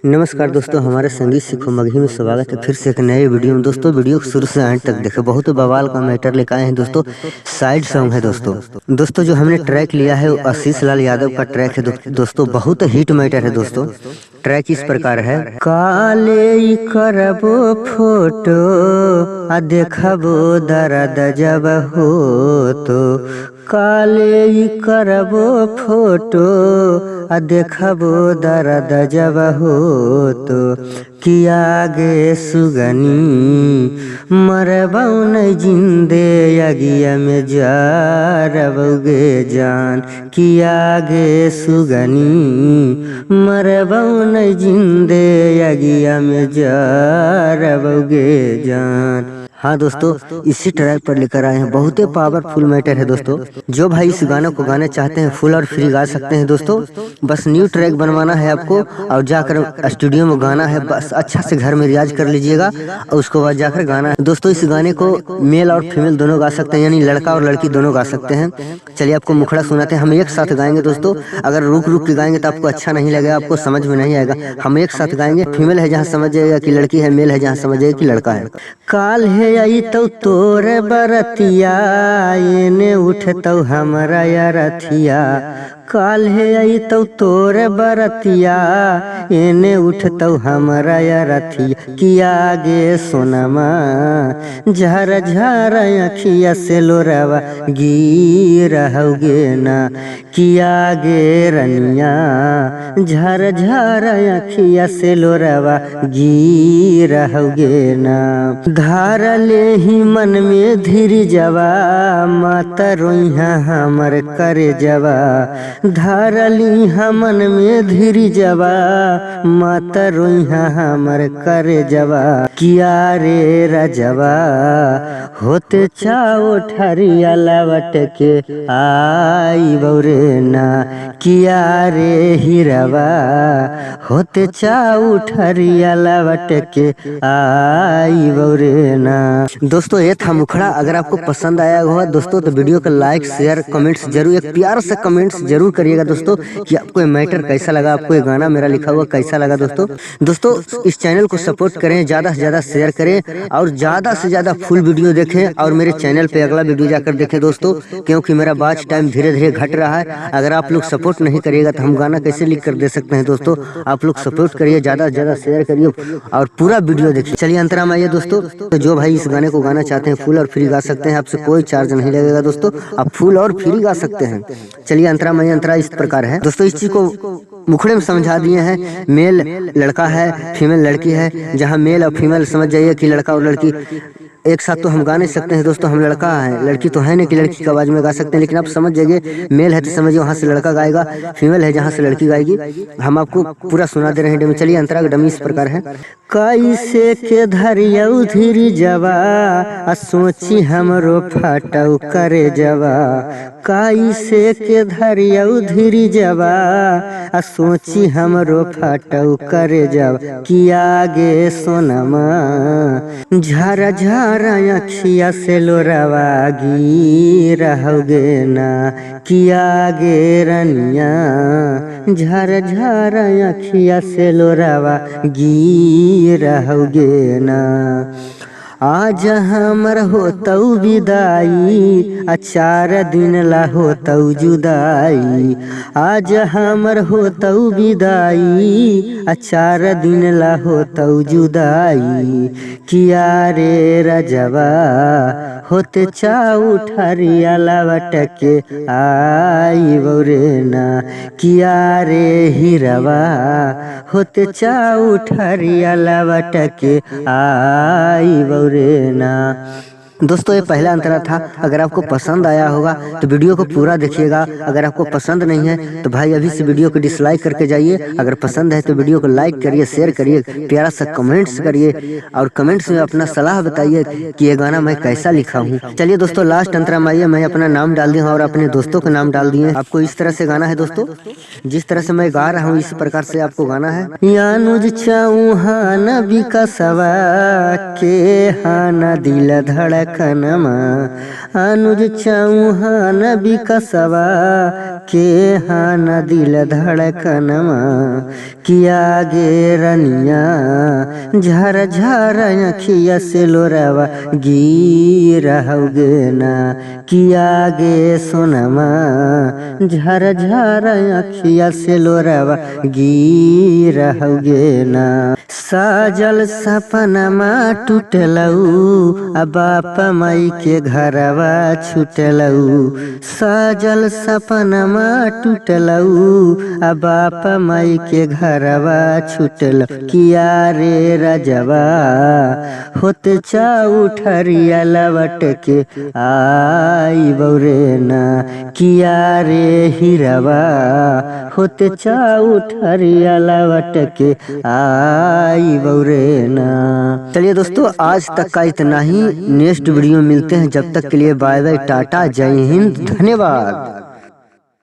नमस्कार दोस्तों, हमारे संगीत सीखो मगही में स्वागत है फिर से एक नए वीडियो में। दोस्तों वीडियो को शुरू से अंत तक देखें, बहुत बवाल का मैटर लेकर आए हैं दोस्तों। साइड सॉन्ग है दोस्तों जो हमने ट्रैक लिया है वो आशीष लाल यादव का ट्रैक है दोस्तों। बहुत हिट मैटर है दोस्तों। ट्रैक इस प्रकार है। काले करबो फोटो आ देखबो दर्द जब हो तो, काले करबो फोटो आ देखबो दर्द जब हो तो, किया गे सुगनी मरबौ नहीं जिंदे अगिया में जारबोगे जान, किया गे सुगनी मरबौ नहीं जिंदे अगिया में जारबोगे जान। हाँ दोस्तों, इसी ट्रैक पर लेकर आए हैं। बहुत ही पावरफुल मैटर है दोस्तों। जो भाई इस गाने को गाने चाहते हैं फुल और फ्री गा सकते हैं दोस्तों। बस न्यू ट्रैक बनवाना है आपको और जाकर स्टूडियो में गाना है। बस अच्छा से घर में रियाज कर लीजिएगा और उसके बाद जाकर गाना है दोस्तों। इस गाने को मेल और फीमेल दोनों गा सकते हैं, यानी लड़का और लड़की दोनों गा सकते हैं। चलिए आपको मुखड़ा सुनाते हैं। हम एक साथ गाएंगे दोस्तों। अगर रुक रुक के गाएंगे तो आपको अच्छा नहीं लगेगा, आपको समझ में नहीं आएगा। हम एक साथ गाएंगे। फीमेल है जहाँ समझ जाएगा कि लड़की है, मेल है जहाँ समझ जाएगा कि लड़का है। काल है आई तो तोर बरतिया एने उठतौ हमरा रथिया, काल है आई तो तोर बरतिया एने उठतौ हमरा रथिया, किया गे सोनमा झर झर अखिया से लोरवा गिरहौगे ना, किया गे रनिया झर झर अखिया से लोरवा गिरहौगे ना। धार ले ही मन में धीर जवा माता रोइहा हमर करे जवा, धार ली मन में धीर जवा माता रोइहा हमर करे जवा, किया रे रजवा होते चाओ ठरिया लवट के आई बौरे ना, किया रे हिरवा होते चाओ ठरिया लवट के आई बौरे ना। दोस्तों ये था मुखड़ा। अगर आपको पसंद आया हुआ दोस्तों तो वीडियो को लाइक शेयर कमेंट्स जरूर, एक प्यार से कमेंट्स जरूर करिएगा दोस्तों कि आपको ये मैटर कैसा लगा, आपको ये गाना मेरा लिखा हुआ कैसा लगा दोस्तों इस चैनल को सपोर्ट करें, ज़्यादा से ज़्यादा शेयर करें और ज़्यादा से ज़्यादा फुल वीडियो देखें और मेरे चैनल पे अगला वीडियो जाकर देखें दोस्तों, क्योंकि मेरा वॉच टाइम धीरे धीरे घट रहा है। अगर आप लोग सपोर्ट नहीं करिएगा तो हम गाना कैसे लिख कर दे सकते हैं दोस्तों। आप लोग सपोर्ट करिए, ज़्यादा से ज़्यादा शेयर करिए और पूरा वीडियो देखिए। चलिए अंतरा में आइए दोस्तों। तो जो भाई इस गाने को गाना चाहते हैं फुल और फ्री गा सकते हैं, आपसे कोई चार्ज नहीं लगेगा दोस्तों, आप फुल और फ्री गा सकते हैं। चलिए अंतरा में अंतरा इस प्रकार है दोस्तों। इस चीज को मुखड़े में समझा दिए हैं। मेल लड़का है, फीमेल लड़की है। जहाँ मेल और फीमेल समझ जाइए कि लड़का और लड़की एक साथ तो हम गा नहीं सकते हैं दोस्तों। हम लड़का है, लड़की तो है नहीं कि लड़की की आवाज में गा सकते हैं, लेकिन आप समझ जाइए। मेल है तो समझिए वहाँ से लड़का गाएगा, फीमेल है जहाँ से लड़की गाएगी। हम आपको पूरा सुना दे रहे हैं डेमो। चलिए अंतरा डमी इस प्रकार है। कैसे के धरियौ धीर जवा आ सोची हमरो फाटौ करे जवा, कैसे के धरियौ धीर जवा आ सोची हमरो फाटौ करे जवा, किया गे सोनमा झर झर अखिया से लोरवा गिरहौगे ना, किया गे रनिया झर झर अखिया से लोरवा गिरहौगे ना। आज हमर होतौ विदाई आ 4 दिन ला होतौ जुदाई, आज हमर होतौ विदाई आ 4 दिन ला होतौ जुदाई, किया रे रजवा होते चाऊ ठरिया लवट के आई बौरे ना, किया रे हिरवा होते चाऊ ठरिया लवट के आई बौरे ना। दोस्तों ये पहला अंतरा था। अगर आपको पसंद आया होगा तो वीडियो को पूरा देखिएगा। अगर आपको पसंद नहीं है तो भाई अभी से वीडियो को डिसलाइक करके जाइए। अगर पसंद है तो वीडियो को लाइक करिए, शेयर करिए, प्यारा सा कमेंट्स करिए और कमेंट्स में अपना सलाह बताइए कि ये गाना मैं कैसा लिखा हूँ। चलिए दोस्तों लास्ट अंतरा में आइए। मैं अपना नाम डाल दिया हूँ और अपने दोस्तों का नाम डाल दिए। आपको इस तरह से गाना है दोस्तों, जिस तरह से मैं गा रहा हूँ इस प्रकार से आपको गाना है। यानुज चौहान विकसवा के हाना दिल धड़कनमा, अनुज चौहान विकसवा के हाँ न दिल धड़कनमा किया गे रनिया झर झर अखिया से लोरावा गिरहगे ना किया गे सोनमा झर झर अखिया से लोरावा गिरहगे ना साजल सपनमा टूटलऊ आ बाप माई के घरवा छूटलऊ साजल सपनमा टूटलऊ आ बाप माई के घरवा छूटल किया रे रजवा होते उठरिया लवट के आई बौरे ना किया रे हिरवा होते उठरिया लवट के आई बौरे ना। चलिए दोस्तों, आज तक का इतना ही। नेक्स्ट वीडियो मिलते हैं, जब तक के लिए बाय बाय, टाटा, जय हिंद, धन्यवाद।